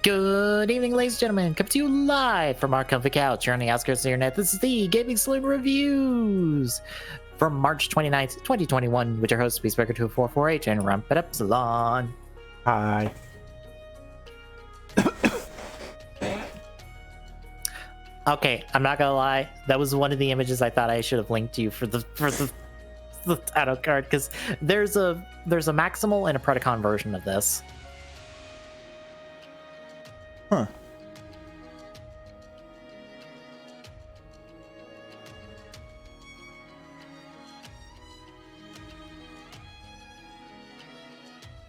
Good evening, ladies and gentlemen. Coming to you live from our comfy couch here on the outskirts of the internet. This is the Gaming Saloon Reviews from March 29th, 2021, with your host, Peacebreaker2448 and Rumpet Epsilon. Hi. Okay, I'm not gonna lie. That was one of the images I thought I should have linked to you for the title card, because there's a Maximal and a Predacon version of this. Huh.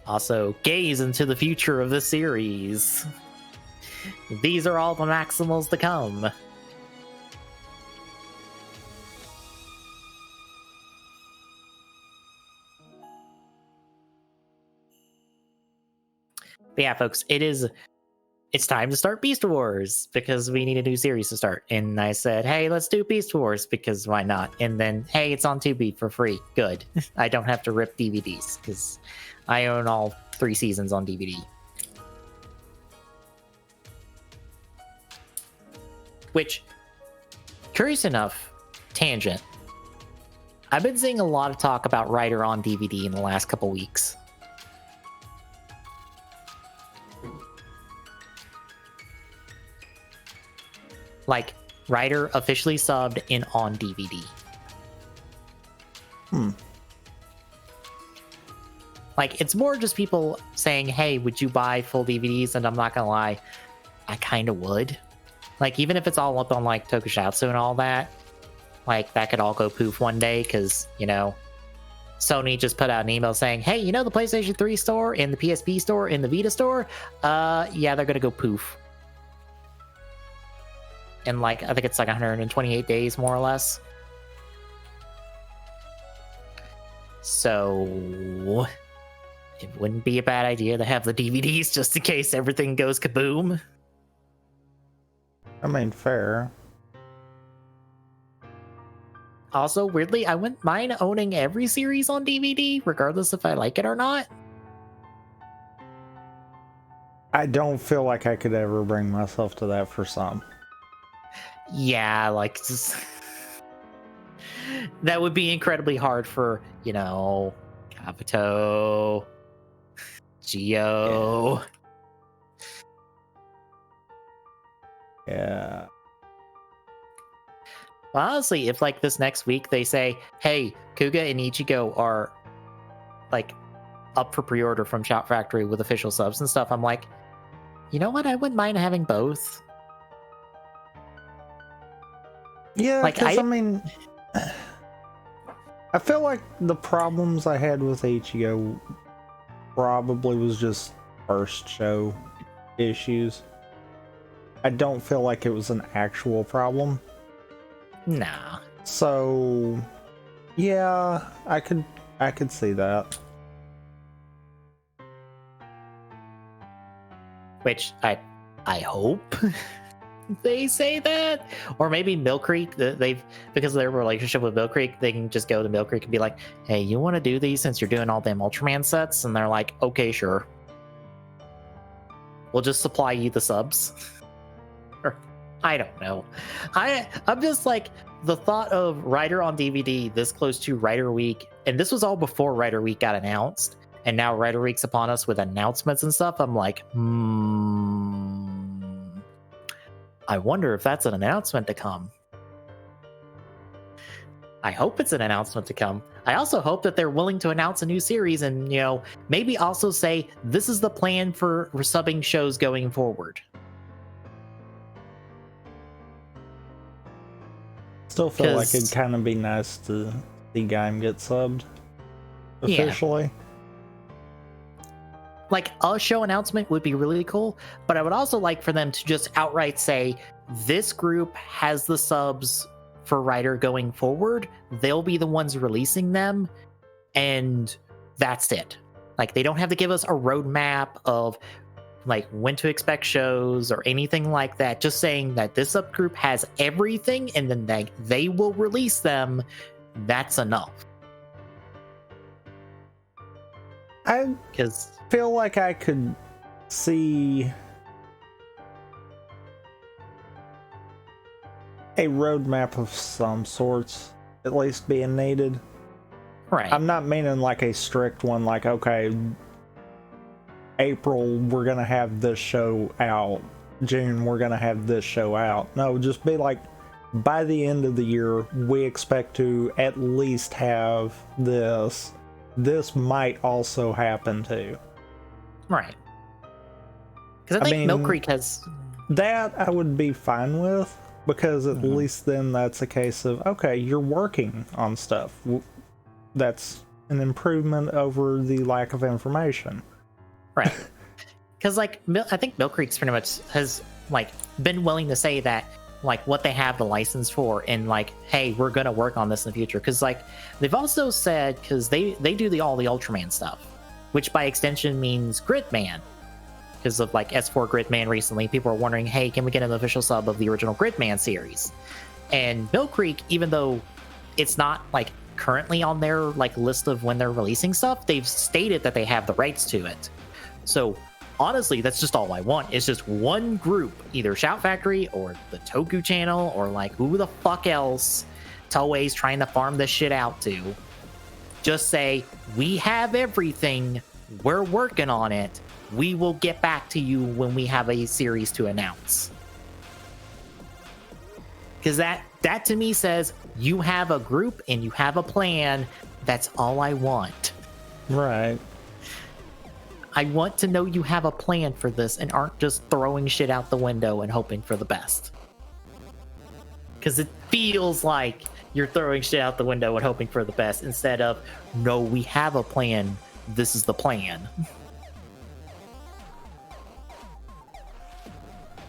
Also, gaze into the future of the series. These are all the Maximals to come. But yeah, folks, it's time to start Beast Wars because we need a new series to start. And I said, hey, let's do Beast Wars because why not? And then, hey, it's on Tubi for free. Good. I don't have to rip DVDs because I own all 3 seasons on DVD. Which, curious enough, tangent. I've been seeing a lot of talk about Rider on DVD in the last couple weeks. Like, Rider officially subbed in on DVD. Like, it's more just people saying, hey, would you buy full DVDs? And I'm not gonna lie, I kind of would. Like, even if it's all up on, like, Tokusatsu and all that, like, that could all go poof one day, because, you know, Sony just put out an email saying, hey, you know the PlayStation 3 store, and the PSP store, and the Vita store? Yeah, they're gonna go poof. In, like, I think it's like 128 days, more or less. So it wouldn't be a bad idea to have the DVDs just in case everything goes kaboom. I mean, fair. Also, weirdly, I wouldn't mind owning every series on DVD, regardless if I like it or not. I don't feel like I could ever bring myself to that for some. Yeah, like, just that would be incredibly hard for, you know, Kabuto, Geo. Yeah. Well, honestly, if, like, this next week they say, hey, Kuga and Ichigo are, like, up for pre-order from Shout Factory with official subs and stuff, I'm like, you know what? I wouldn't mind having both. Yeah, Like, because I mean, I feel like the problems I had with Ichigo probably was just first show issues. I don't feel like it was an actual problem. Nah. So, yeah, I could see that. Which I hope they say that, or maybe Mill Creek, they've, because of their relationship with Mill Creek, they can just go to Mill Creek and be like, hey, you want to do these since you're doing all them Ultraman sets? And they're like, okay, sure, we'll just supply you the subs. Or I don't know. I'm just like, the thought of Rider on DVD this close to Rider Week, and this was all before Rider Week got announced, and now Rider Week's upon us with announcements and stuff. I'm like, I wonder if that's an announcement to come. I hope it's an announcement to come. I also hope that they're willing to announce a new series and, you know, maybe also say, this is the plan for subbing shows going forward. Still feel like it'd kind of be nice to see Gaim get subbed officially. Yeah. Like, a show announcement would be really cool, but I would also like for them to just outright say, this group has the subs for Rider going forward. They'll be the ones releasing them, and that's it. Like, they don't have to give us a roadmap of, like, when to expect shows or anything like that. Just saying that this subgroup has everything, and then they will release them. That's enough. I feel like I could see a roadmap of some sorts at least being needed. Right. I'm not meaning like a strict one, like, okay, April, we're gonna have this show out. June, we're gonna have this show out. No, just be like, by the end of the year, we expect to at least have this. This might also happen too. Right. Because I think Mill mean, Creek has... That I would be fine with, because at least then that's a case of, okay, you're working on stuff. That's an improvement over the lack of information. Right. Because, like, I think Mill Creek's pretty much has, like, been willing to say that, like, what they have the license for, and, like, hey, we're going to work on this in the future. Because, like, they've also said, because they do all the Ultraman stuff, which by extension means Gridman. Because of, like, S4 Gridman recently, people are wondering, hey, can we get an official sub of the original Gridman series? And Mill Creek, even though it's not, like, currently on their, like, list of when they're releasing stuff, they've stated that they have the rights to it. So honestly, that's just all I want. It's just one group, either Shout Factory or the Toku channel or like who the fuck else Toei's trying to farm this shit out to. Just say, we have everything. We're working on it. We will get back to you when we have a series to announce. Because that to me says you have a group and you have a plan. That's all I want. Right. I want to know you have a plan for this and aren't just throwing shit out the window and hoping for the best. Because it feels like you're throwing shit out the window and hoping for the best instead of, no, we have a plan. This is the plan.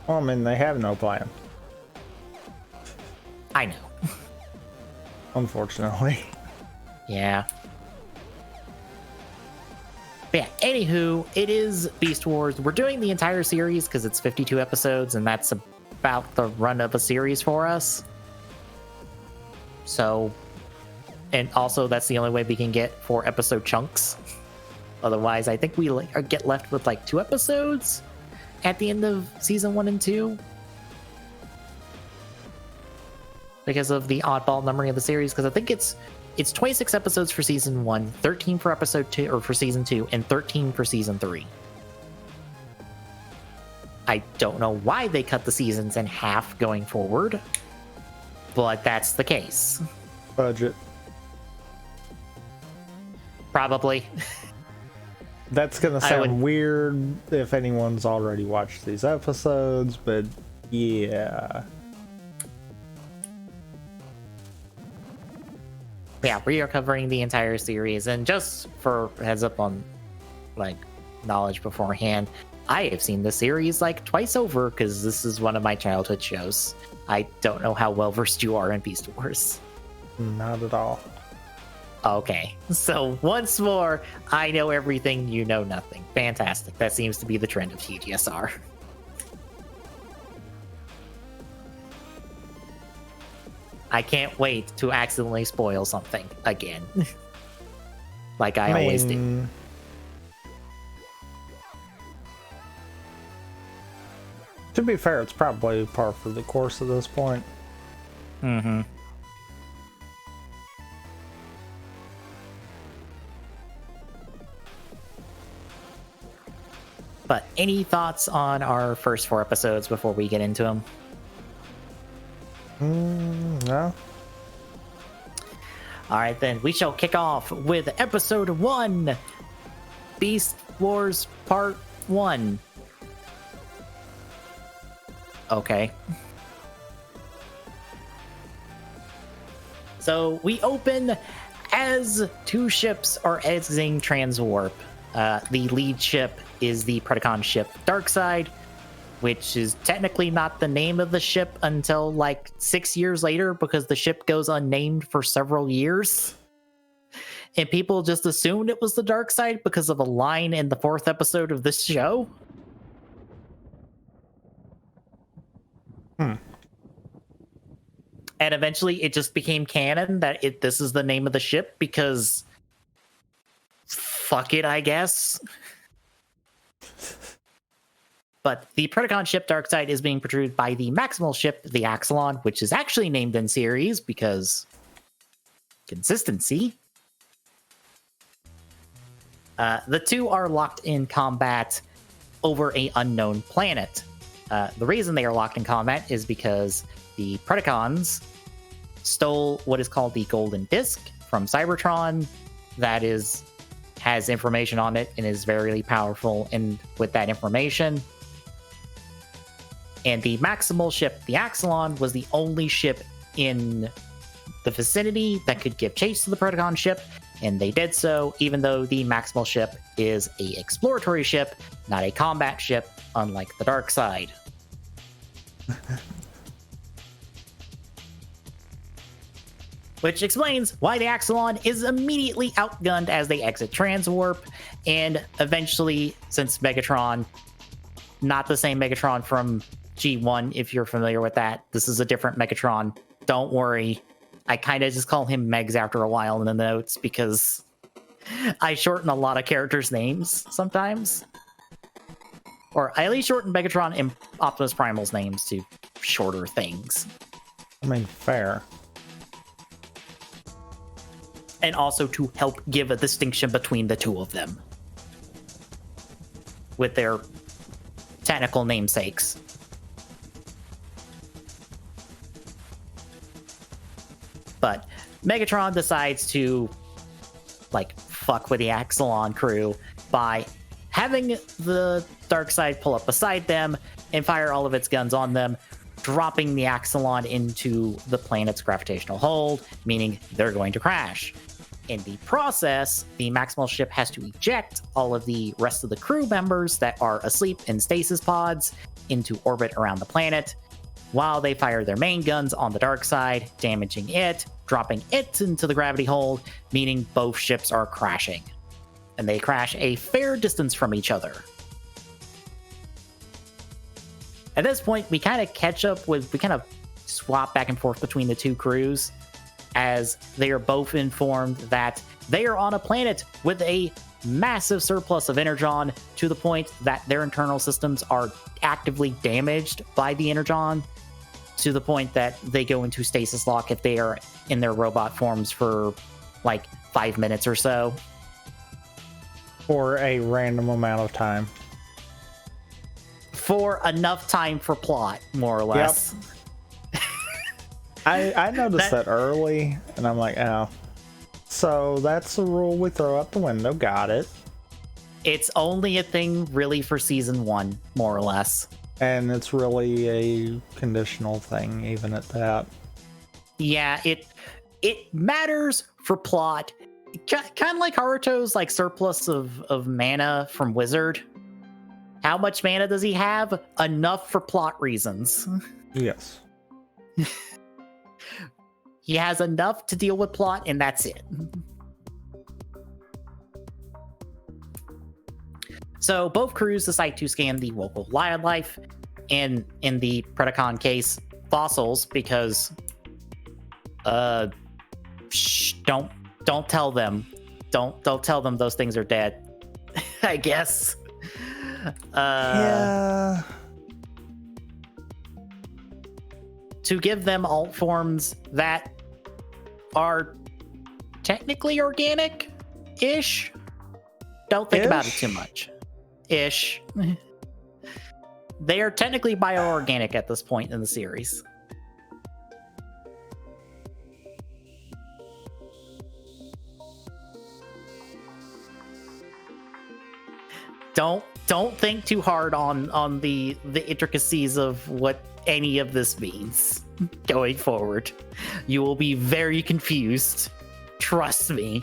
Well, I mean, they have no plan. I know. Unfortunately. Yeah. But yeah, anywho, it is Beast Wars. We're doing the entire series because it's 52 episodes, and that's about the run of a series for us. So, and also that's the only way we can get 4 episode chunks. Otherwise, I think we get left with like 2 episodes at the end of season 1 and 2. Because of the oddball numbering of the series, because I think it's 26 episodes for season 1, 13 for episode 2 or for season 2, and 13 for season 3. I don't know why they cut the seasons in half going forward, but that's the case. Budget. Probably. That's gonna sound weird if anyone's already watched these episodes, but yeah. Yeah, we are covering the entire series, and just for heads up on like knowledge beforehand, I have seen the series like twice over because this is one of my childhood shows. I don't know how well versed you are in Beast Wars. Not at all. Okay, so once more, I know everything, you know nothing. Fantastic. That seems to be the trend of TGSR. I can't wait to accidentally spoil something again. Like I always do. To be fair, it's probably par for the course at this point. Mm-hmm. But any thoughts on our first 4 episodes before we get into them? No. All right, then we shall kick off with episode 1, Beast Wars Part 1. Okay. So we open as 2 ships are exiting Transwarp. The lead ship is the Predacon ship Darkside, which is technically not the name of the ship until like 6 years later because the ship goes unnamed for several years. And people just assumed it was the dark side because of a line in the 4th episode of this show. And eventually it just became canon that this is the name of the ship because fuck it, I guess. But the Predacon ship Darkseid is being portrayed by the Maximal ship, the Axelon, which is actually named in series because consistency. The two are locked in combat over an unknown planet. The reason they are locked in combat is because the Predacons stole what is called the Golden Disc from Cybertron. That has information on it and is very powerful. And with that information, and the Maximal ship, the Axelon, was the only ship in the vicinity that could give chase to the Predacon ship, and they did so, even though the Maximal ship is a exploratory ship, not a combat ship, unlike the Darkseid. Which explains why the Axelon is immediately outgunned as they exit Transwarp, and eventually, since Megatron, not the same Megatron from G1, if you're familiar with that, this is a different Megatron. Don't worry. I kind of just call him Megs after a while in the notes because I shorten a lot of characters' names sometimes. Or I at least shorten Megatron and Optimus Primal's names to shorter things. I mean, fair. And also to help give a distinction between the two of them with their technical namesakes. But Megatron decides to fuck with the Axelon crew by having the Darkseid pull up beside them and fire all of its guns on them, dropping the Axelon into the planet's gravitational hold, meaning they're going to crash. In the process, the Maximal ship has to eject all of the rest of the crew members that are asleep in stasis pods into orbit around the planet, while they fire their main guns on the Darkseid, damaging it, dropping it into the gravity hold, meaning both ships are crashing. And they crash a fair distance from each other. At this point, we kind of swap back and forth between the two crews, as they are both informed that they are on a planet with a massive surplus of energon, to the point that their internal systems are actively damaged by the energon, to the point that they go into stasis lock if they are in their robot forms for 5 minutes or so. For a random amount of time. For enough time for plot, more or less. Yep. I noticed that early, and I'm like, oh. So that's a rule we throw out the window. Got it. It's only a thing really for season 1, more or less. And it's really a conditional thing, even at that. Yeah, it matters for plot. Kind of like Haruto's surplus of mana from Wizard. How much mana does he have? Enough for plot reasons. Yes. He has enough to deal with plot, and that's it. So both crews decide to scan the local wildlife, and in the Predacon case, fossils, because don't tell them. Don't tell them those things are dead. I guess. Yeah. To give them alt forms that are technically organic-ish. Don't think about it too much. Ish. They are technically bioorganic at this point in the series. Don't think too hard on the intricacies of what any of this means going forward. You will be very confused. Trust me.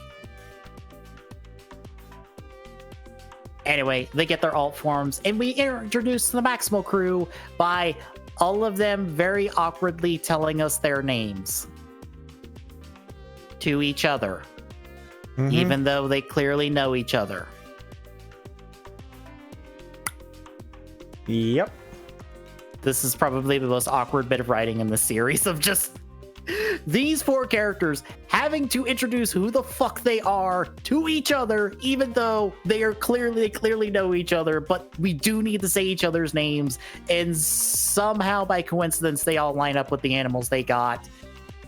Anyway, they get their alt forms, and we introduce the Maximal crew by all of them very awkwardly telling us their names to each other, even though they clearly know each other. Yep. This is probably the most awkward bit of writing in the series, of just these 4 characters have having to introduce who the fuck they are to each other, even though they are clearly know each other, but we do need to say each other's names, and somehow by coincidence they all line up with the animals they got.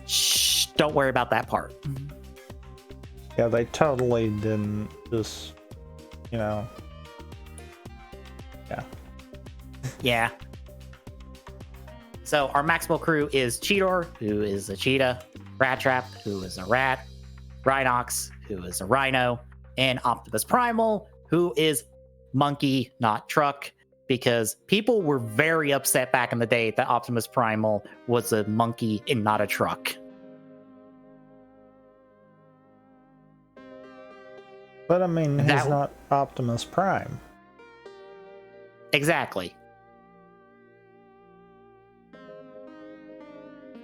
Shh, don't worry about that part. Yeah, they totally didn't just, yeah. Yeah. So our Maximal crew is Cheetor, who is a cheetah, Rat Trap, who is a rat, Rhinox, who is a rhino, and Optimus Primal, who is monkey, not truck, because people were very upset back in the day that Optimus Primal was a monkey and not a truck. But I mean, he's not Optimus Prime. Exactly.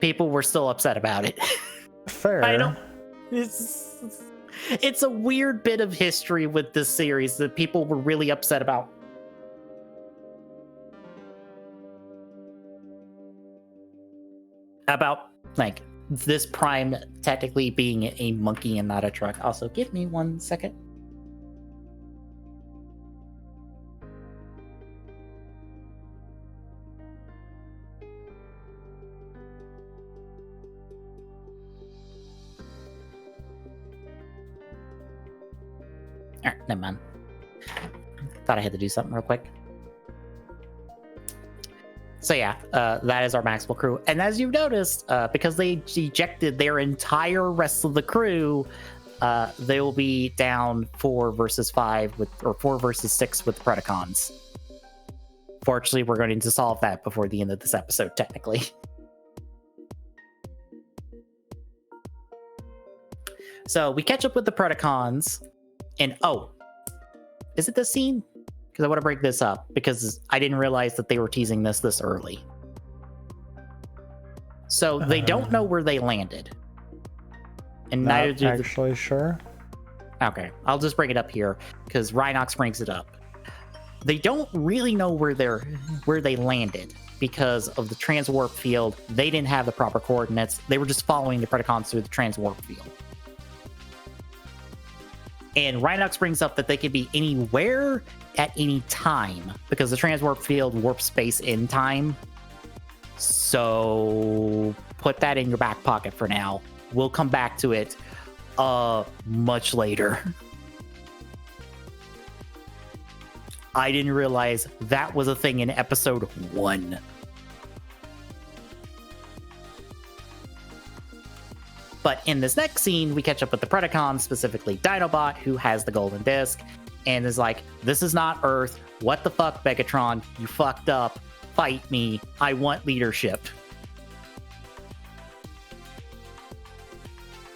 People were still upset about it. Fair. I don't. It's a weird bit of history with this series that people were really upset about. About, like, this Prime technically being a monkey and not a truck. Also, give me 1 second. Alright, never mind. Thought I had to do something real quick. So yeah, that is our Maximal crew. And as you've noticed, because they ejected their entire rest of the crew, they will be down 4 versus 5 or 4 versus 6 with the Predacons. Fortunately, we're going to solve that before the end of this episode, technically. So we catch up with the Predacons, and is it this scene? Because I want to break this up, because I didn't realize that they were teasing this early. So they don't know where they landed. And neither do actually sure. Okay, I'll just bring it up here, because Rhinox brings it up. They don't really know where they landed because of the transwarp field. They didn't have the proper coordinates. They were just following the Predacons through the transwarp field. And Rhinox brings up that they could be anywhere at any time because the transwarp field warps space in time. So put that in your back pocket for now. We'll come back to it much later. I didn't realize that was a thing in episode 1. But in this next scene, we catch up with the Predacons, specifically Dinobot, who has the golden disc, and is like, this is not Earth. What the fuck, Megatron? You fucked up. Fight me. I want leadership.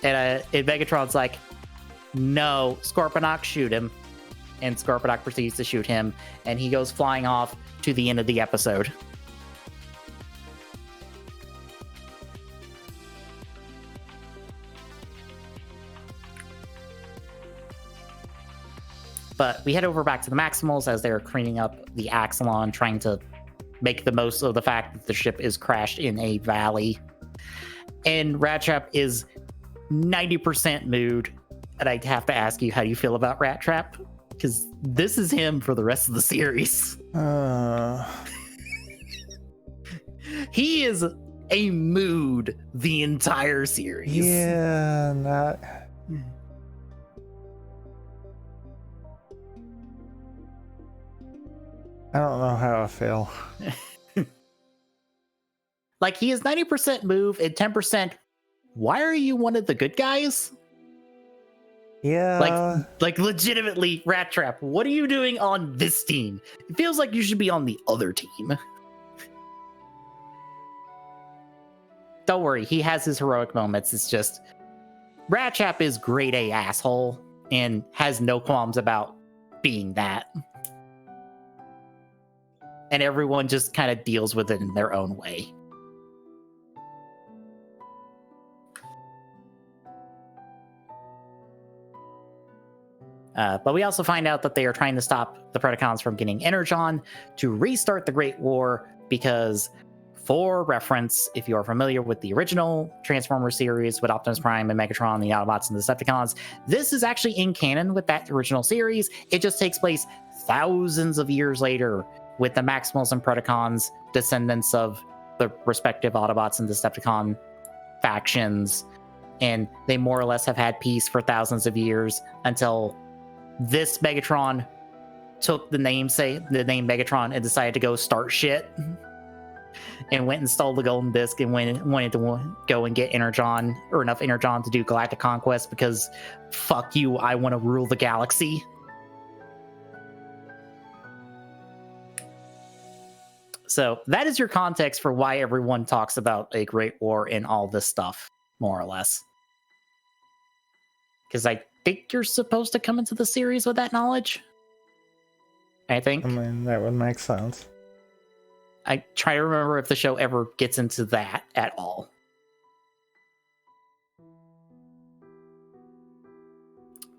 And Megatron's like, no, Scorponok, shoot him. And Scorponok proceeds to shoot him, and he goes flying off to the end of the episode. But we head over back to the Maximals as they're cleaning up the Axelon, trying to make the most of the fact that the ship is crashed in a valley. And Rat Trap is 90% mood. And I have to ask you, how do you feel about Rat Trap? Because this is him for the rest of the series. He is a mood the entire series. Yeah, not... I don't know how I feel. Like, he is 90% move and 10%, why are you one of the good guys? Yeah. Like legitimately, Rat Trap, what are you doing on this team? It feels like you should be on the other team. Don't worry, he has his heroic moments. It's just, Rat Trap is grade A asshole and has no qualms about being that. And everyone just kind of deals with it in their own way. But we also find out that they are trying to stop the Predacons from getting Energon to restart the Great War, because For reference, if you are familiar with the original Transformers series with Optimus Prime and Megatron, the Autobots and the Decepticons, this is actually in canon with that original series. It just takes place thousands of years later with the Maximals and Predacons, descendants of the respective Autobots and Decepticon factions. And they more or less have had peace for thousands of years until this Megatron took the name Megatron and decided to go start shit. And went and stole the golden disc and wanted to go and get Energon, or enough Energon to do galactic conquest, because fuck you, I want to rule the galaxy. So that is your context for why everyone talks about a Great War and all this stuff, more or less. Because I think you're supposed to come into the series with that knowledge. I think. I mean, that would make sense. I try to remember if the show ever gets into that at all.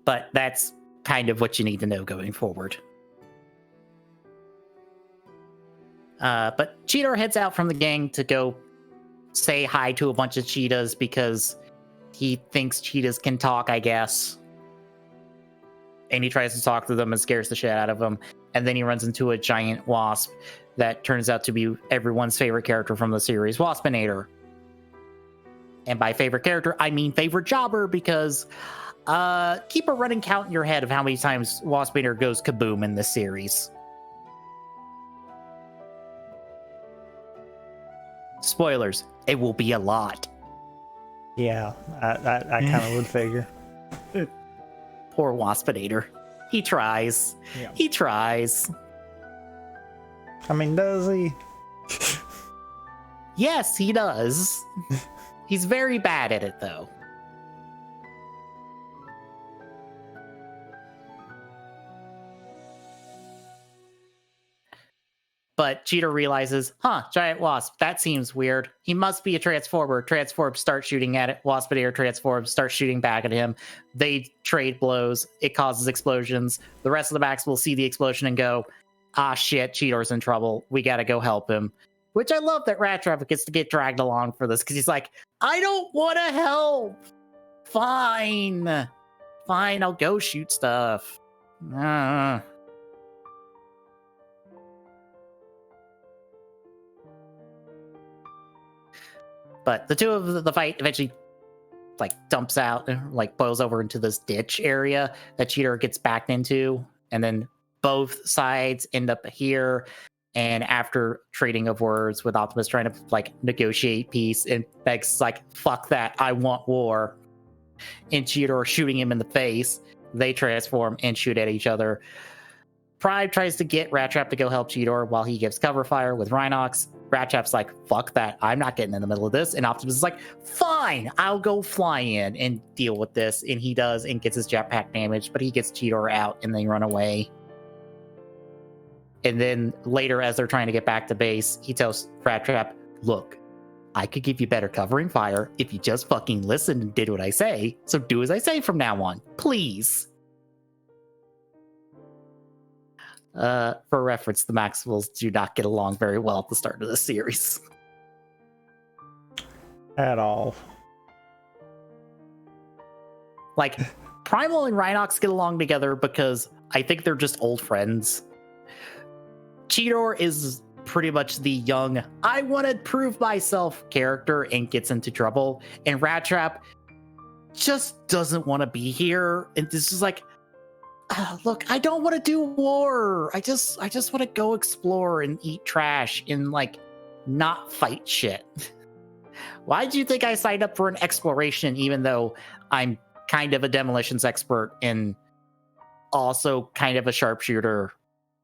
But that's kind of what you need to know going forward. But Cheetor heads out from the gang to go say hi to a bunch of cheetahs because he thinks cheetahs can talk, I guess. And he tries to talk to them and scares the shit out of them. And then he runs into a giant wasp that turns out to be everyone's favorite character from the series, Waspinator. And by favorite character, I mean favorite jobber, because keep a running count in your head of how many times Waspinator goes kaboom in this series. Spoilers, it will be a lot. Yeah, I kind of would figure. Poor Waspinator. He tries. Yeah. He tries. I mean, does he? Yes, he does. He's very bad at it, though. But Cheetor realizes, giant wasp, that seems weird. He must be a Transformer. Transforms start shooting at it. Waspinator transforms, starts shooting back at him. They trade blows. It causes explosions. The rest of the Max will see the explosion and go, shit, Cheetor's in trouble. We gotta go help him. Which I love that Rat Trap gets to get dragged along for this, because he's like, I don't want to help. Fine, I'll go shoot stuff. But the two of the fight eventually dumps out, boils over into this ditch area that Cheetor gets backed into, and then both sides end up here. And after trading of words with Optimus trying to negotiate peace, and Meg's like, fuck that, I want war. And Cheetor shooting him in the face, they transform and shoot at each other. Pride tries to get Rat Trap to go help Cheetor while he gives cover fire with Rhinox. Rat Trap's like, fuck that, I'm not getting in the middle of this. And Optimus is like, fine, I'll go fly in and deal with this. And he does, and gets his jetpack damaged, but he gets Cheetor out and they run away. And then later, as they're trying to get back to base, he tells Rat Trap, look, I could give you better covering fire if you just fucking listened and did what I say. So do as I say from now on, please. For reference, the Maximals do not get along very well at the start of the series. At all. Primal and Rhinox get along together because I think they're just old friends. Cheetor is pretty much the young, I want to prove myself character and gets into trouble. And Rat Trap just doesn't want to be here. And this is look, I don't want to do war. I just want to go explore and eat trash and not fight shit. Why do you think I signed up for an exploration, even though I'm kind of a demolitions expert and also kind of a sharpshooter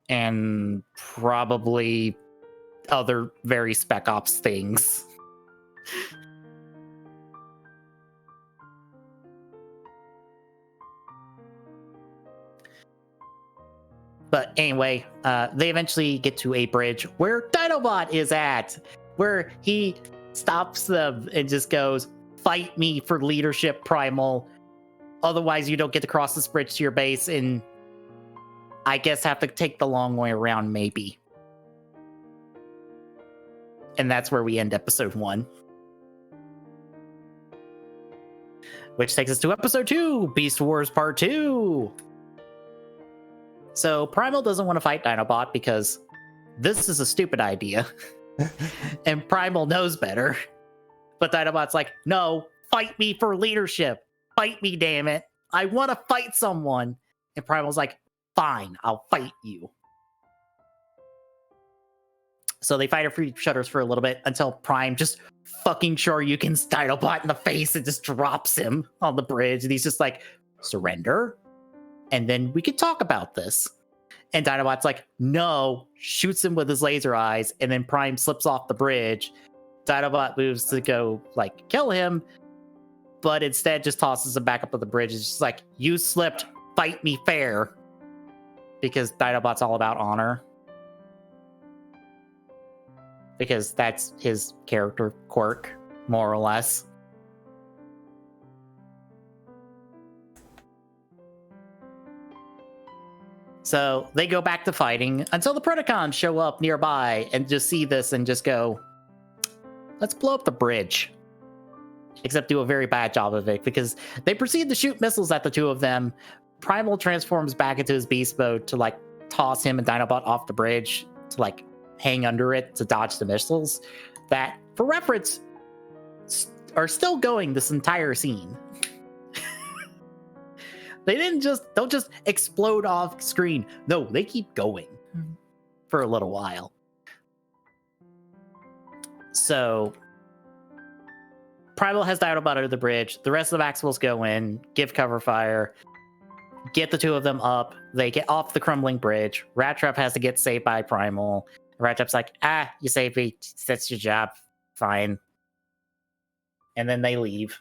and probably other very Spec Ops things? But anyway, they eventually get to a bridge where Dinobot is at, where he stops them and just goes, fight me for leadership, Primal. Otherwise, you don't get to cross this bridge to your base, and I guess have to take the long way around, maybe. And that's where we end episode 1. Which takes us to episode 2, Beast Wars Part 2. So Primal doesn't want to fight Dinobot because this is a stupid idea. And Primal knows better. But Dinobot's like, no, fight me for leadership. Fight me, damn it. I want to fight someone. And Primal's like, fine, I'll fight you. So they fight each other for a little bit until Prime just fucking Shoryukens Dinobot in the face and just drops him on the bridge. And he's just like, surrender. And then we could talk about this. And Dinobot's like, no, shoots him with his laser eyes. And then Prime slips off the bridge. Dinobot moves to go like kill him, but instead just tosses him back up on the bridge. It's just like, you slipped, fight me fair. Because Dinobot's all about honor. Because that's his character quirk, more or less. So they go back to fighting until the Predacons show up nearby and just see this and just go, let's blow up the bridge. Except do a very bad job of it because they proceed to shoot missiles at the two of them. Primal transforms back into his beast mode to like toss him and Dinobot off the bridge to like hang under it to dodge the missiles that, for reference, are still going this entire scene. They don't just explode off screen. No, they keep going for a little while. So Primal has Dinobot under the bridge. The rest of the Maximals go in, give cover fire, get the two of them up. They get off the crumbling bridge. Rat Trap has to get saved by Primal. Rat Trap's like, you saved me. That's your job. Fine. And then they leave.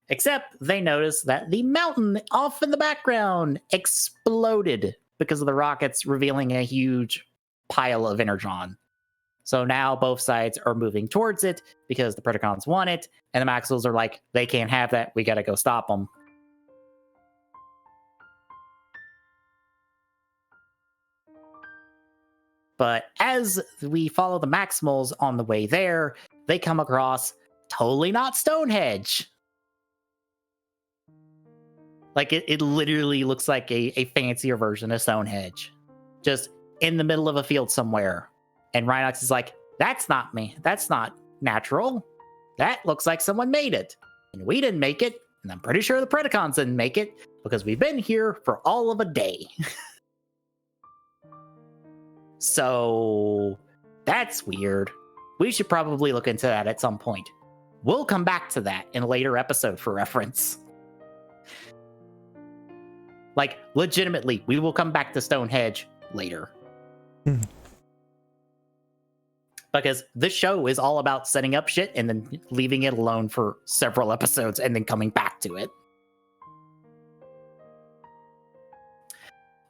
Except they notice that the mountain off in the background exploded because of the rockets, revealing a huge pile of Energon. So now both sides are moving towards it because the Predacons want it, and the Maximals are like, they can't have that. We gotta go stop them. But as we follow the Maximals on the way there, they come across totally not Stonehenge. Like, it literally looks like a fancier version of Stonehenge. Just in the middle of a field somewhere. And Rhinox is like, that's not me. That's not natural. That looks like someone made it. And we didn't make it. And I'm pretty sure the Predacons didn't make it. Because we've been here for all of a day. So, that's weird. We should probably look into that at some point. We'll come back to that in a later episode for reference. Like, legitimately, we will come back to Stonehenge later. Because this show is all about setting up shit and then leaving it alone for several episodes and then coming back to it.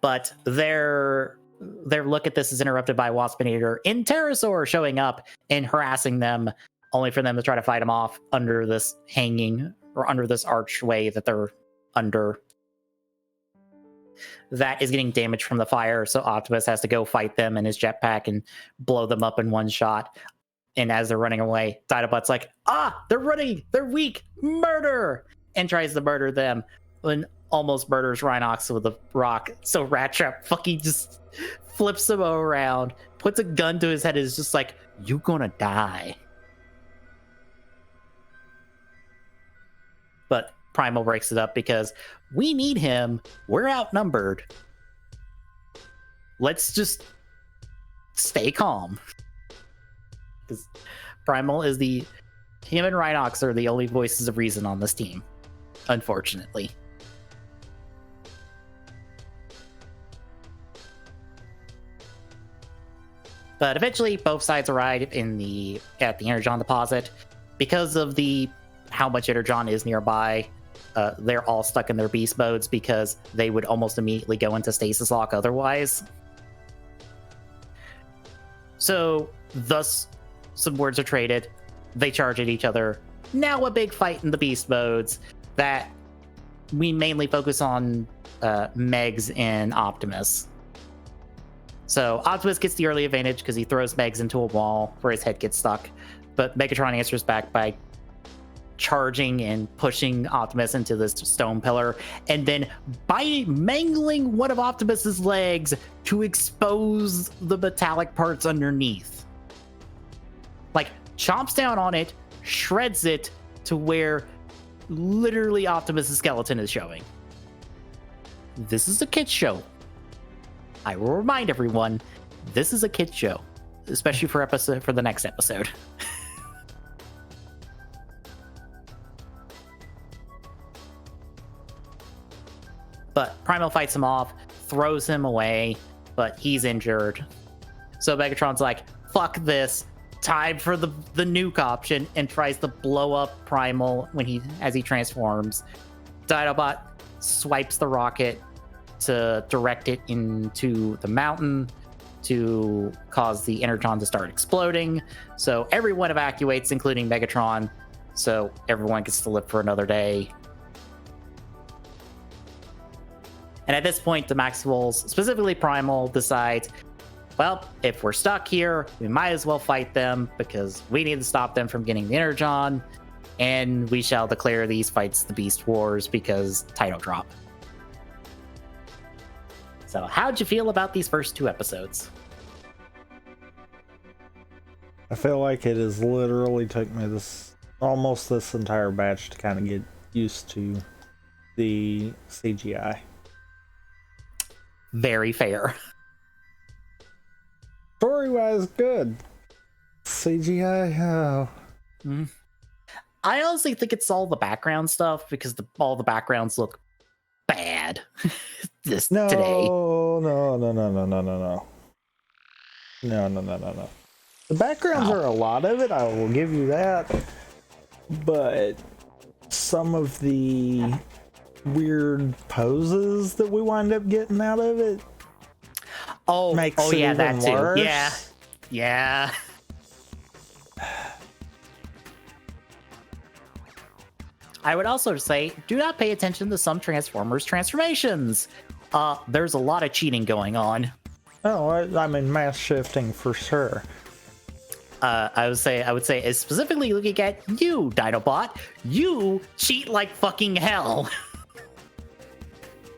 But their look at this is interrupted by Waspinator in Pterosaur showing up and harassing them, only for them to try to fight him off under this hanging or under this archway that they're under. That is getting damaged from the fire, so Optimus has to go fight them in his jetpack and blow them up in one shot. And as they're running away, Dinobot's like, they're running, they're weak, murder! And tries to murder them, and almost murders Rhinox with a rock. So Rat Trap fucking just flips him around, puts a gun to his head, and is just like, you gonna die. But Primal breaks it up because we need him. We're outnumbered. Let's just stay calm. Because Primal is him and Rhinox are the only voices of reason on this team, unfortunately. But eventually, both sides arrive at the Energon deposit. Because of how much Energon is nearby, they're all stuck in their beast modes because they would almost immediately go into stasis lock otherwise. So, thus, some words are traded. They charge at each other. Now a big fight in the beast modes that we mainly focus on Megs and Optimus. So Optimus gets the early advantage because he throws Megs into a wall where his head gets stuck. But Megatron answers back by charging and pushing Optimus into this stone pillar, and then mangling one of Optimus's legs to expose the metallic parts underneath. Like, chomps down on it, shreds it to where literally Optimus's skeleton is showing. This is a kid's show. I will remind everyone, this is a kid's show, especially for the next episode. But Primal fights him off, throws him away, but he's injured. So Megatron's like, fuck this, time for the nuke option, and tries to blow up Primal as he transforms. Dinobot swipes the rocket to direct it into the mountain to cause the Energon to start exploding. So everyone evacuates, including Megatron. So everyone gets to live for another day. And at this point, the Maximals, specifically Primal, decides, well, if we're stuck here, we might as well fight them because we need to stop them from getting the Energon, and we shall declare these fights the Beast Wars because title drop. So how'd you feel about these first 2 episodes? I feel like it has literally took me almost this entire batch to kind of get used to the CGI. Very fair. Story-wise, good. CGI, oh. I honestly think it's all the background stuff because all the backgrounds look bad today. No. The backgrounds are a lot of it, I will give you that. But some of the weird poses that we wind up getting out of it makes it yeah, even that too. worse. Yeah. I would also say, do not pay attention to some Transformers transformations. There's a lot of cheating going on. Oh, I mean, mass shifting for sure. I would say, specifically looking at you, Dinobot, you cheat like fucking hell.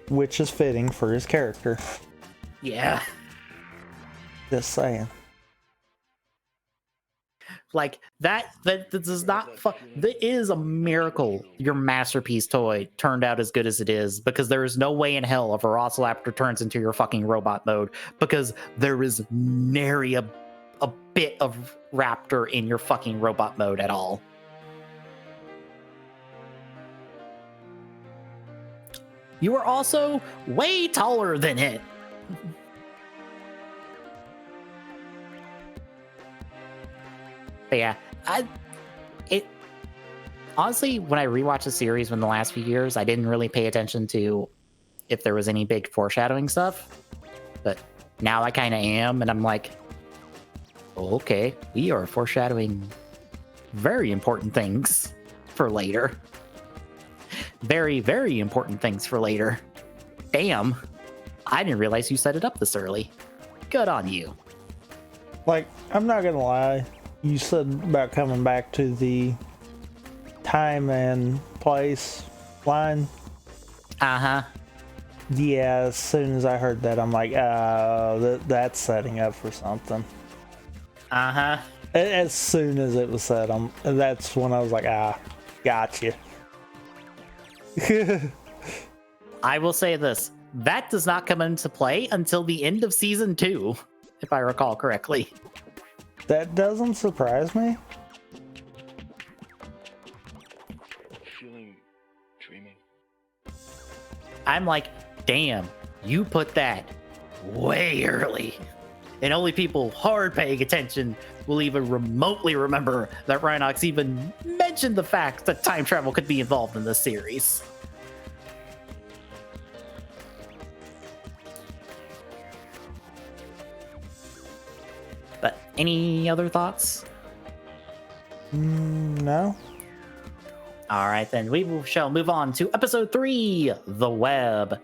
Which is fitting for his character. Yeah. Just saying. Like, that does not that is a miracle your Masterpiece toy turned out as good as it is, because there is no way in hell a Velociraptor turns into your fucking robot mode, because there is nary a bit of Raptor in your fucking robot mode at all. You are also way taller than it. But yeah, honestly, when I rewatched the series in the last few years, I didn't really pay attention to if there was any big foreshadowing stuff. But now I kind of am, and I'm like, okay, we are foreshadowing very important things for later. Very, very important things for later. Damn, I didn't realize you set it up this early. Good on you. Like, I'm not gonna lie, you said about coming back to the time and place line. Uh-huh. Yeah, as soon as I heard that, I'm like, that's setting up for something. Uh-huh. As soon as it was said, that's when I was like, gotcha. I will say this, that does not come into play until the end of season 2, if I recall correctly. That doesn't surprise me. Feeling dreaming. I'm like, damn, you put that way early. And only people hard paying attention will even remotely remember that Rhinox even mentioned the fact that time travel could be involved in this series. But any other thoughts? No. All right, then shall move on to episode 3, The Web.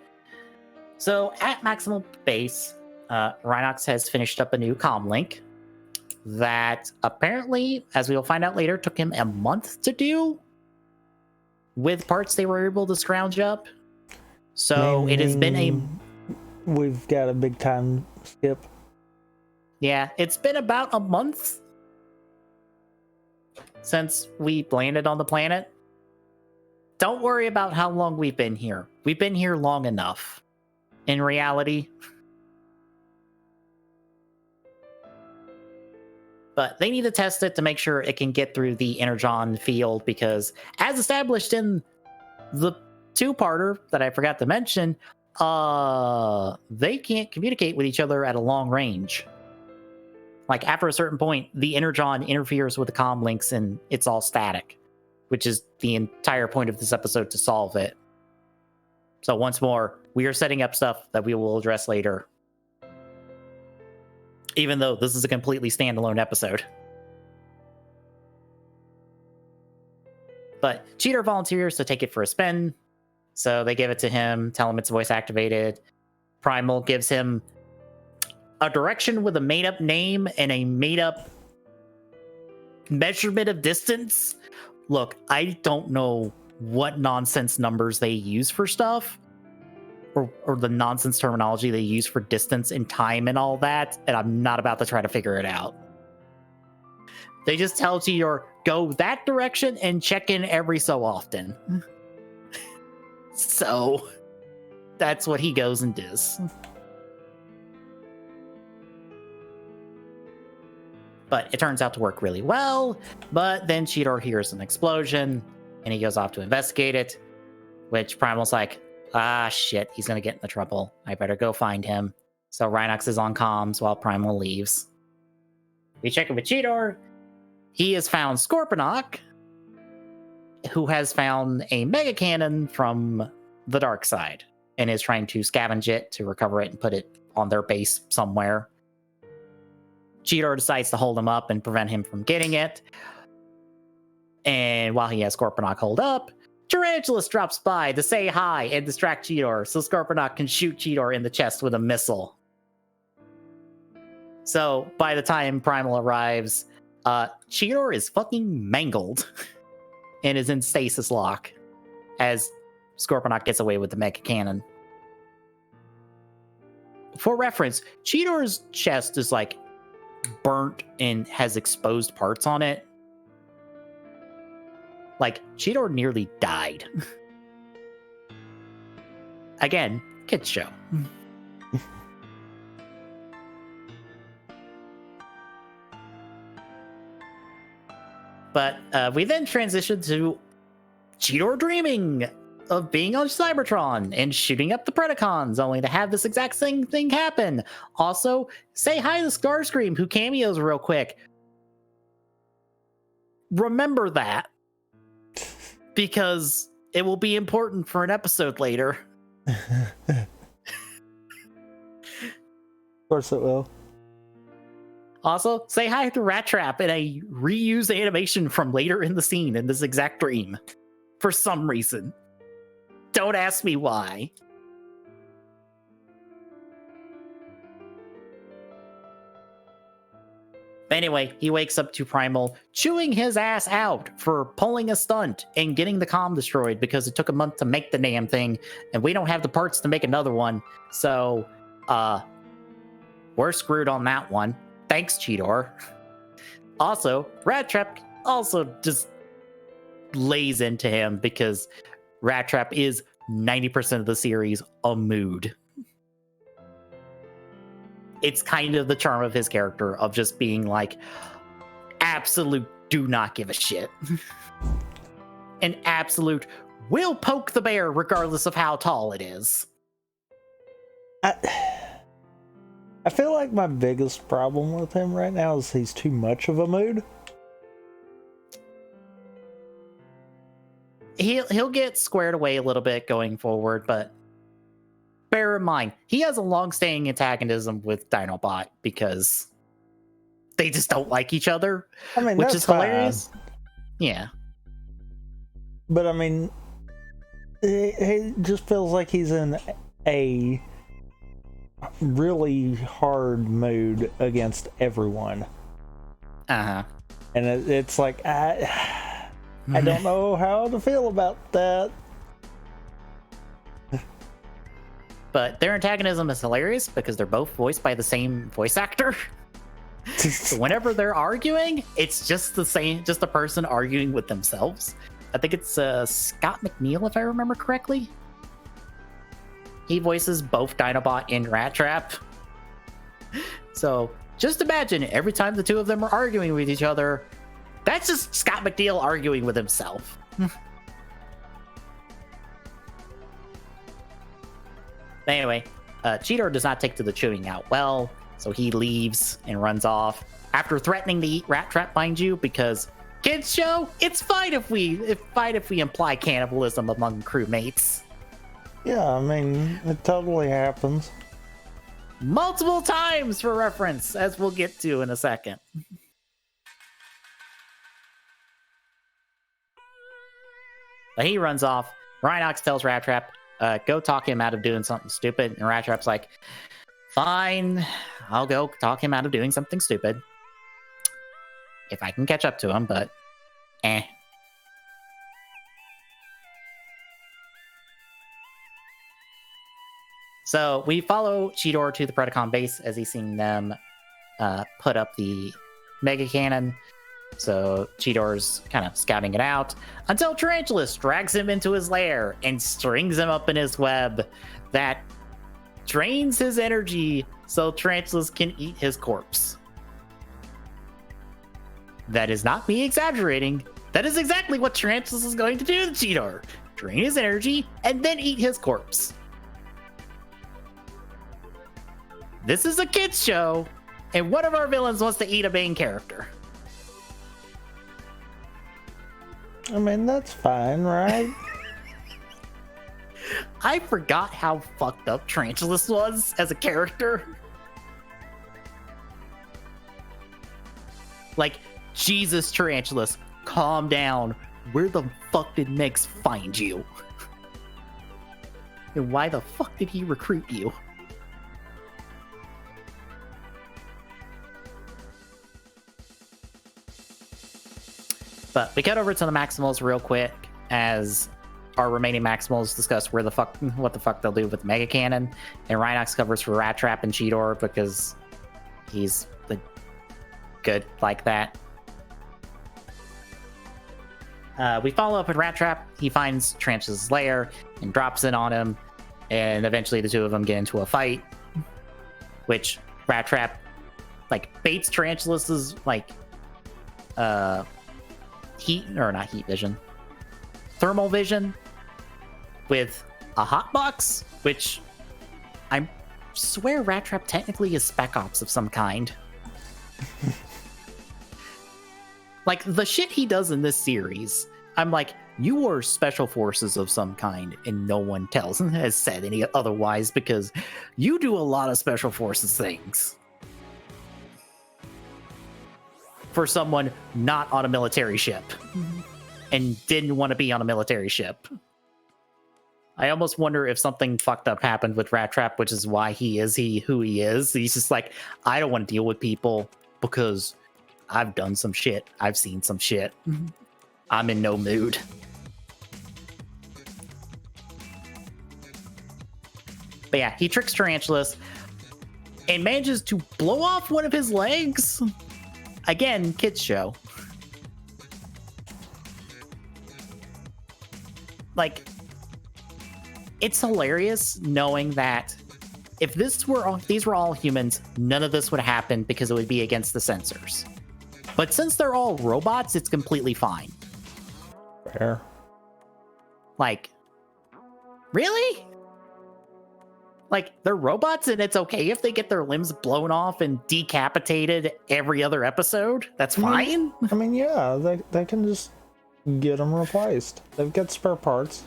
So at Maximal Base, Rhinox has finished up a new comm link that apparently, as we will find out later, took him a month to do with parts they were able to scrounge up. So it has been a... We've got a big time skip. Yeah, it's been about a month since we landed on the planet. Don't worry about how long we've been here. We've been here long enough. In reality. But they need to test it to make sure it can get through the Energon field, because as established in the two-parter that I forgot to mention, they can't communicate with each other at a long range. Like, after a certain point, the Energon interferes with the comm links and it's all static, which is the entire point of this episode to solve it. So once more, we are setting up stuff that we will address later. Even though this is a completely standalone episode. But Cheetor volunteers to take it for a spin. So they give it to him, tell him it's voice activated. Primal gives him a direction with a made-up name and a made-up measurement of distance. Look, I don't know what nonsense numbers they use for stuff, or the nonsense terminology they use for distance and time and all that, and I'm not about to try to figure it out. They just tell Cheetor, go that direction and check in every so often. So that's what he goes and does. But it turns out to work really well. But then Cheetor hears an explosion and he goes off to investigate it, which Primal's like, ah, shit, he's gonna get into trouble. I better go find him. So Rhinox is on comms while Primal leaves. We check in with Cheetor. He has found Scorponok, who has found a mega cannon from the dark side and is trying to scavenge it to recover it and put it on their base somewhere. Cheetor decides to hold him up and prevent him from getting it. And while he has Scorponok hold up, Tarantulas drops by to say hi and distract Cheetor so Scorponok can shoot Cheetor in the chest with a missile. So by the time Primal arrives, Cheetor is fucking mangled and is in stasis lock as Scorponok gets away with the mega cannon. For reference, Cheetor's chest is like burnt and has exposed parts on it. Like, Cheetor nearly died. Again, kids show. But we then transition to Cheetor dreaming of being on Cybertron and shooting up the Predacons, only to have this exact same thing happen. Also, say hi to Starscream, who cameos real quick. Remember that, because it will be important for an episode later. Of course it will. Also, say hi to Rat Trap in a reused animation from later in the scene in this exact dream. For some reason. Don't ask me why. Anyway, he wakes up to Primal chewing his ass out for pulling a stunt and getting the comm destroyed because it took a month to make the damn thing, and we don't have the parts to make another one. So, we're screwed on that one. Thanks, Cheetor. Also, Rat Trap also just lays into him because Rat Trap is 90% of the series a mood. It's kind of the charm of his character of just being like, absolute do not give a shit. An absolute will poke the bear regardless of how tall it is. I feel like my biggest problem with him right now is he's too much of a mood. He'll get squared away a little bit going forward, but bear in mind, he has a long-standing antagonism with Dinobot because they just don't like each other, I mean, which that's is hilarious. fine. Yeah. But I mean, he just feels like he's in a really hard mood against everyone. Uh-huh. And it's like, I don't know how to feel about that. But their antagonism is hilarious because they're both voiced by the same voice actor. So whenever they're arguing, it's just a person arguing with themselves. I think it's Scott McNeil, if I remember correctly. He voices both Dinobot and Rat Trap. So just imagine every time the two of them are arguing with each other, that's just Scott McNeil arguing with himself. Anyway, Cheetor does not take to the chewing out well, so he leaves and runs off after threatening to eat Rat Trap, mind you, because kids show, it's fine if we imply cannibalism among crewmates. Yeah, I mean, it totally happens. Multiple times for reference, as we'll get to in a second. But he runs off. Rhinox tells Rat Trap, go talk him out of doing something stupid. And Rat Trap's like, fine, I'll go talk him out of doing something stupid. If I can catch up to him, but eh. So we follow Cheetor to the Predacon base as he's seeing them put up the Mega Cannon. So Cheetor's kind of scouting it out until Tarantulas drags him into his lair and strings him up in his web that drains his energy so Tarantulas can eat his corpse. That is not me exaggerating. That is exactly what Tarantulas is going to do to Cheetor. Drain his energy and then eat his corpse. This is a kids show, and one of our villains wants to eat a main character. I mean, that's fine, right? I forgot how fucked up Tarantulas was as a character. Like, Jesus, Tarantulas, calm down. Where the fuck did Megs find you? And why the fuck did he recruit you? But we cut over to the Maximals real quick as our remaining Maximals discuss what the fuck they'll do with the Mega Cannon. And Rhinox covers for Rat Trap and Cheetor because he's good like that. We follow up with Rat Trap. He finds Tarantulas' lair and drops in on him. And eventually the two of them get into a fight, which Rat Trap baits Tarantulas' thermal vision with a hotbox, which I swear Rat Trap technically is Spec Ops of some kind. Like, the shit he does in this series, I'm like, you are special forces of some kind, and no one has said any otherwise, because you do a lot of special forces things. For someone not on a military ship and didn't want to be on a military ship. I almost wonder if something fucked up happened with Rat Trap, which is why he is who he is. He's just like, I don't want to deal with people because I've done some shit. I've seen some shit. I'm in no mood. But yeah, he tricks Tarantulas and manages to blow off one of his legs. Again, kids show. Like, it's hilarious knowing that if these were all humans, none of this would happen because it would be against the censors. But since they're all robots, it's completely fine. Fair. Like, really? Like, they're robots and it's okay if they get their limbs blown off and decapitated every other episode? That's fine? I mean, yeah, they can just get them replaced. They've got spare parts.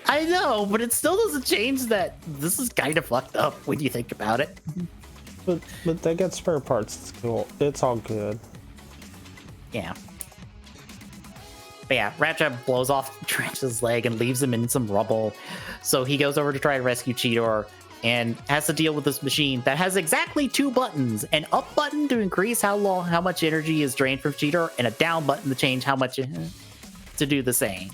I know, but it still doesn't change that this is kind of fucked up when you think about it. But they got spare parts. It's cool. It's all good. Yeah. But yeah, Ratchet blows off Trench's leg and leaves him in some rubble. So he goes over to try to rescue Cheetor and has to deal with this machine that has exactly 2 buttons: an up button to increase how much energy is drained from Cheetor, and a down button to change how much to do the same.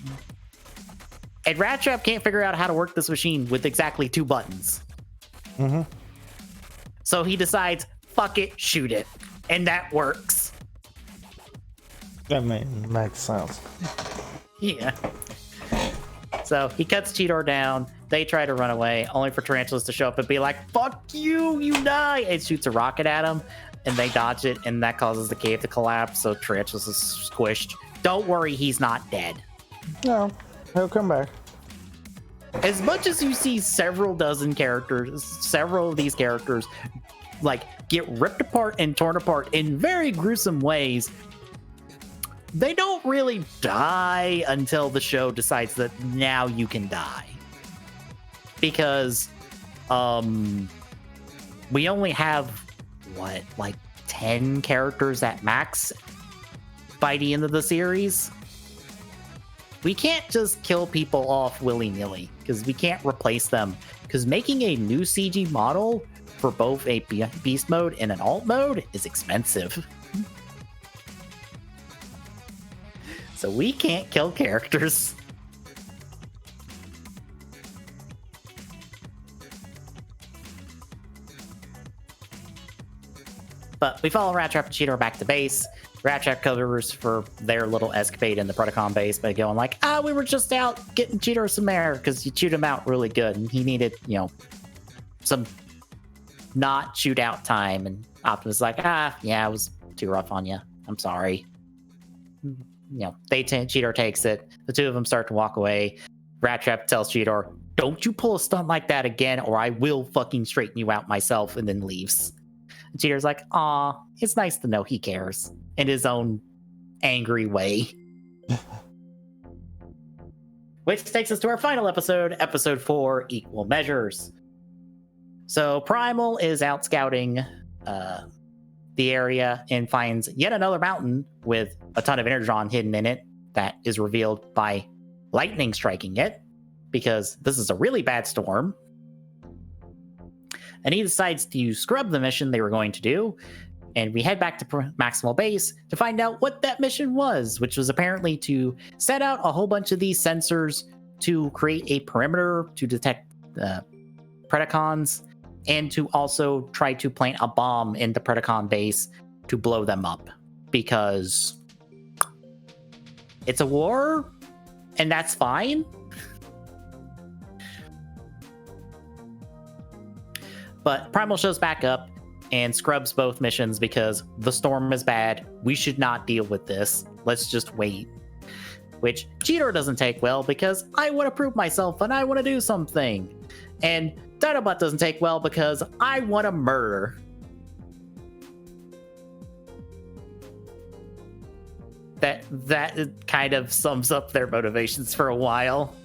And Rat Trap can't figure out how to work this machine with exactly 2 buttons. Mm-hmm. So he decides, fuck it, shoot it. And that works. That makes sense. Yeah. So he cuts Cheetor down. They try to run away, only for Tarantulas to show up and be like, fuck you, you die! And shoots a rocket at him, and they dodge it, and that causes the cave to collapse, so Tarantulas is squished. Don't worry, he's not dead. No, he'll come back. As much as you see several of these characters, like, get ripped apart and torn apart in very gruesome ways, they don't really die until the show decides that now you can die. Because we only have, 10 characters at max by the end of the series? We can't just kill people off willy-nilly, because we can't replace them. Because making a new CG model for both a beast mode and an alt mode is expensive. So we can't kill characters. But we follow Rat Trap and Cheetor back to base. Rat Trap covers for their little escapade in the Predacon base by going like, we were just out getting Cheetor some air because you chewed him out really good and he needed, some not shoot out time. And Optimus is like, yeah, it was too rough on you. I'm sorry. Cheetor takes it. The 2 of them start to walk away. Rat Trap tells Cheetor, don't you pull a stunt like that again or I will fucking straighten you out myself, and then leaves. And Cheetor's like, it's nice to know he cares in his own angry way. Which takes us to our final episode, episode 4, Equal Measures. So Primal is out scouting the area and finds yet another mountain with a ton of energon hidden in it that is revealed by lightning striking it, because this is a really bad storm. And he decides to scrub the mission they were going to do, and we head back to Maximal Base to find out what that mission was, which was apparently to set out a whole bunch of these sensors to create a perimeter to detect Predacons, and to also try to plant a bomb in the Predacon base to blow them up, because it's a war, and that's fine. But Primal shows back up and scrubs both missions because the storm is bad. We should not deal with this. Let's just wait. Which Cheetor doesn't take well because I want to prove myself and I want to do something. And Dinobot doesn't take well because I want to murder. That kind of sums up their motivations for a while.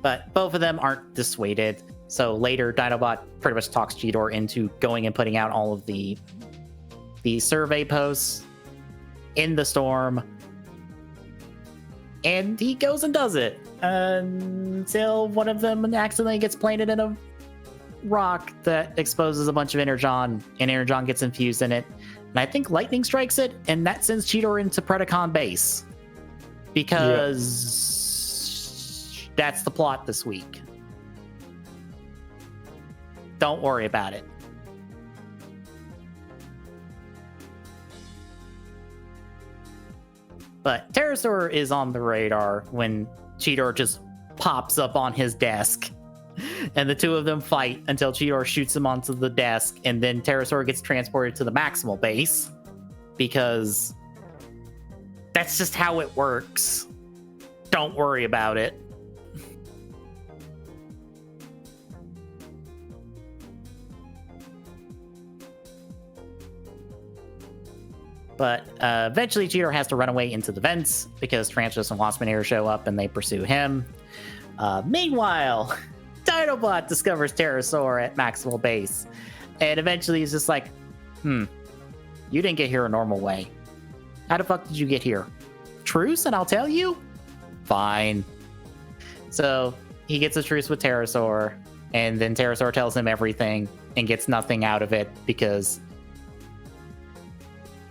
But both of them aren't dissuaded. So later, Dinobot pretty much talks Cheetor into going and putting out all of the survey posts in the storm. And he goes and does it until one of them accidentally gets planted in a rock that exposes a bunch of energon, and energon gets infused in it. And I think lightning strikes it, and that sends Cheetor into Predacon base. Because that's the plot this week. Don't worry about it. But Pterosaur is on the radar when Cheetor just pops up on his desk. And the 2 of them fight until Cheetor shoots him onto the desk, and then Pterosaur gets transported to the Maximal base. Because that's just how it works. Don't worry about it. But eventually Cheetor has to run away into the vents because Tarantulas and Waspinator show up and they pursue him. Meanwhile, Dinobot discovers Pterosaur at Maximal Base And eventually he's just like, you didn't get here a normal way. How the fuck did you get here? Truce and I'll tell you? Fine. So he gets a truce with Pterosaur, and then Pterosaur tells him everything and gets nothing out of it because,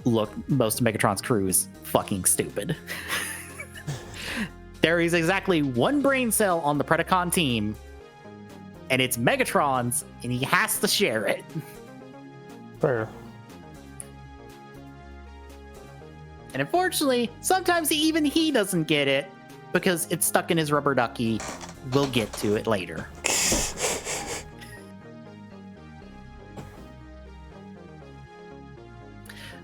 look, most of Megatron's crew is fucking stupid. There is exactly one brain cell on the Predacon team, and it's Megatron's, and he has to share it. Fair. And unfortunately, sometimes even he doesn't get it because it's stuck in his rubber ducky. We'll get to it later.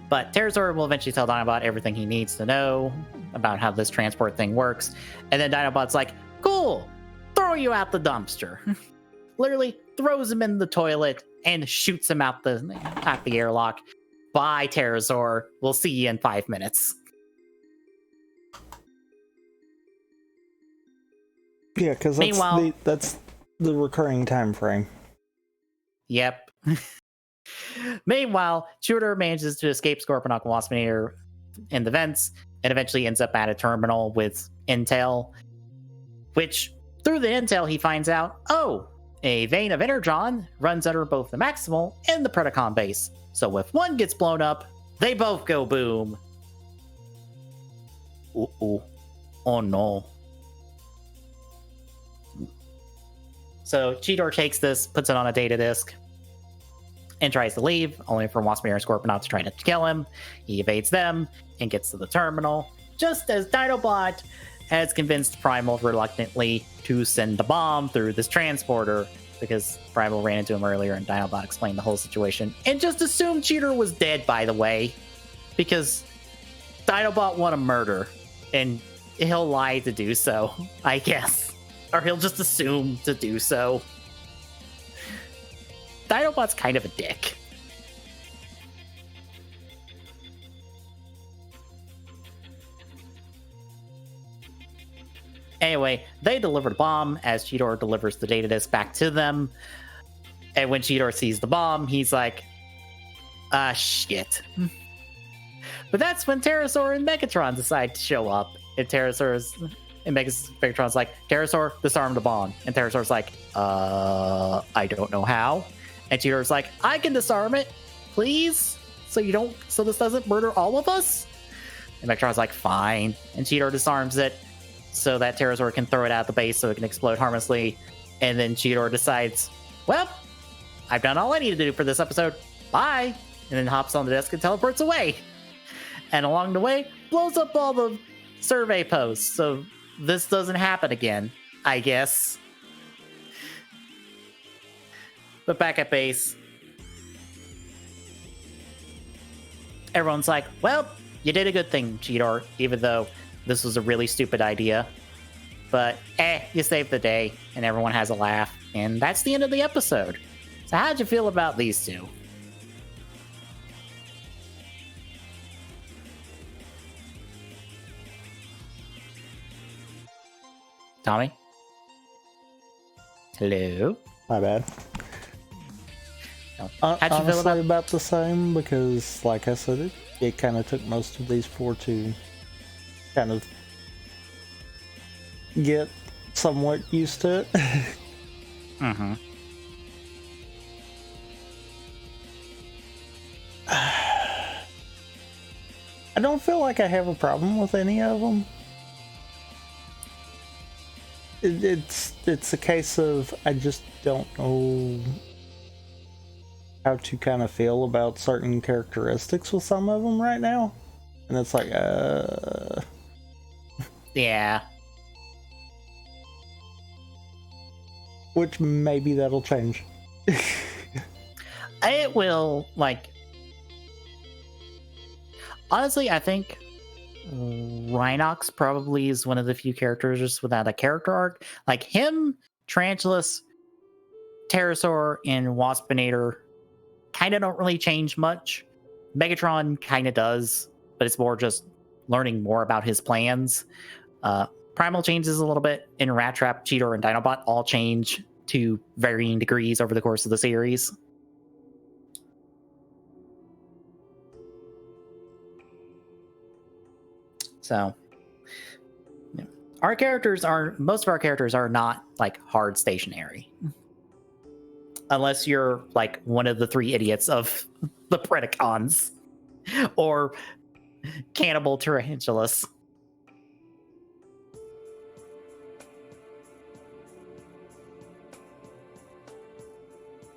But Pterosaur will eventually tell Dinobot everything he needs to know about how this transport thing works. And then Dinobot's like, cool, throw you out the dumpster. Literally throws him in the toilet and shoots him out the airlock. Bye, Pterosaur. We'll see you in 5 minutes. Yeah, because that's the recurring time frame. Yep. Meanwhile, Shooter manages to escape Scorponok and Waspinator in the vents and eventually ends up at a terminal with intel, which through the intel he finds out, a vein of Energon runs under both the Maximal and the Predacon base. So if one gets blown up, they both go boom. Uh-oh. Oh no. So Cheetor takes this, puts it on a data disk, and tries to leave, only for Waspinator and Scorponok to try to kill him. He evades them and gets to the terminal, just as Dinobot has convinced Primal reluctantly to send a bomb through this transporter, because Primal ran into him earlier and Dinobot explained the whole situation, and just assumed Cheetor was dead, by the way, because Dinobot won a murder, and he'll lie to do so, I guess. Or he'll just assume to do so. Dinobot's kind of a dick. Anyway, they deliver the bomb as Cheetor delivers the data disk back to them. And when Cheetor sees the bomb, he's like, shit. But that's when Pterosaur and Megatron decide to show up. And Megatron's like, Pterosaur, disarm the bomb. And Pterosaur's like, I don't know how. And Cheetor's like, I can disarm it, please, so this doesn't murder all of us. And Megatron's like, fine. And Cheetor disarms it so that Pterosaur can throw it out the base so it can explode harmlessly. And then Cheetor decides, well, I've done all I need to do for this episode. Bye. And then hops on the desk and teleports away. And along the way, blows up all the survey posts. So this doesn't happen again, I guess. But back at base, everyone's like, well, you did a good thing, Cheetor, even though this was a really stupid idea. But, you saved the day, and everyone has a laugh. And that's the end of the episode. So how'd you feel about these two? Tommy? Hello? My bad. How'd you feel Honestly, about the same, because, like I said, it kind of took most of these four to kind of get somewhat used to it. Mm-hmm. I don't feel like I have a problem with any of them. It's a case of I just don't know how to kind of feel about certain characteristics with some of them right now, and it's like Yeah. Which maybe that'll change. It will, like, honestly, I think Rhinox probably is one of the few characters just without a character arc. Like him, Tarantulas, Pterosaur, and Waspinator kind of don't really change much. Megatron kind of does, but it's more just learning more about his plans. Primal changes a little bit, and Rat Trap, Cheetor, and Dinobot all change to varying degrees over the course of the series. So yeah. Most of our characters are not like hard stationary. Unless you're like one of the 3 idiots of the Predacons or Cannibal Tarantulas.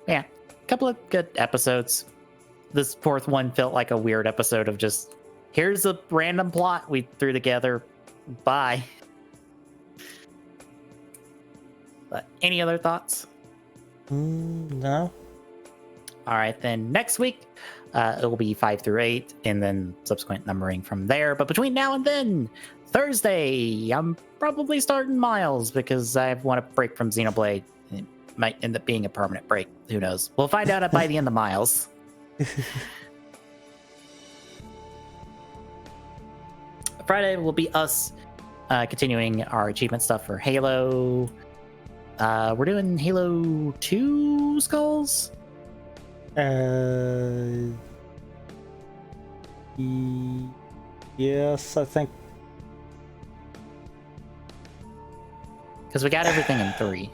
Yeah, a couple of good episodes. This 4th one felt like a weird episode of just, here's a random plot we threw together. Bye. But any other thoughts? No. All right, then next week it will be 5 through 8, and then subsequent numbering from there. But between now and then, Thursday, I'm probably starting Miles because I want a break from Xenoblade. It might end up being a permanent break. Who knows? We'll find out by the end of Miles. Friday will be us continuing our achievement stuff for Halo. We're doing Halo 2 Skulls. Yes, I think. Because we got everything in 3.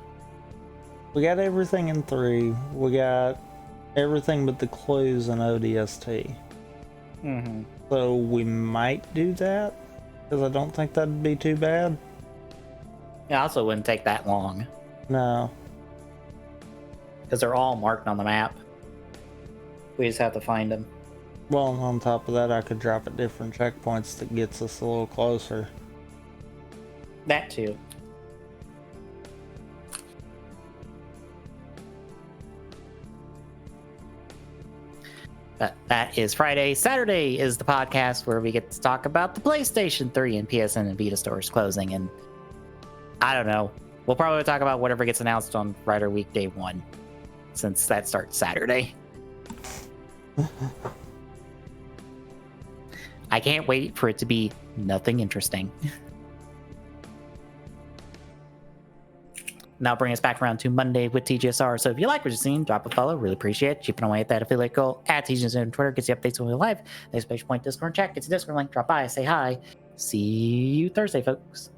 We got everything in 3. We got everything but the clues in ODST. Mm-hmm. So we might do that, because I don't think that'd be too bad. Yeah, also wouldn't take that long. No. Because they're all marked on the map. We just have to find them. Well, and on top of that, I could drop at different checkpoints that gets us a little closer. That too. But that is Friday. Saturday is the podcast where we get to talk about the PlayStation 3 and PSN and Vita stores closing. And I don't know. We'll probably talk about whatever gets announced on Rider Week Day 1, since that starts Saturday. I can't wait for it to be nothing interesting. Now bring us back around to Monday with TGSR. So if you like what you've seen, drop a follow. Really appreciate it. Chipping away at that affiliate goal at TGSR on Twitter. Gets you updates when we're live. Next page point Discord chat. Gets a Discord link. Drop by. Say hi. See you Thursday, folks.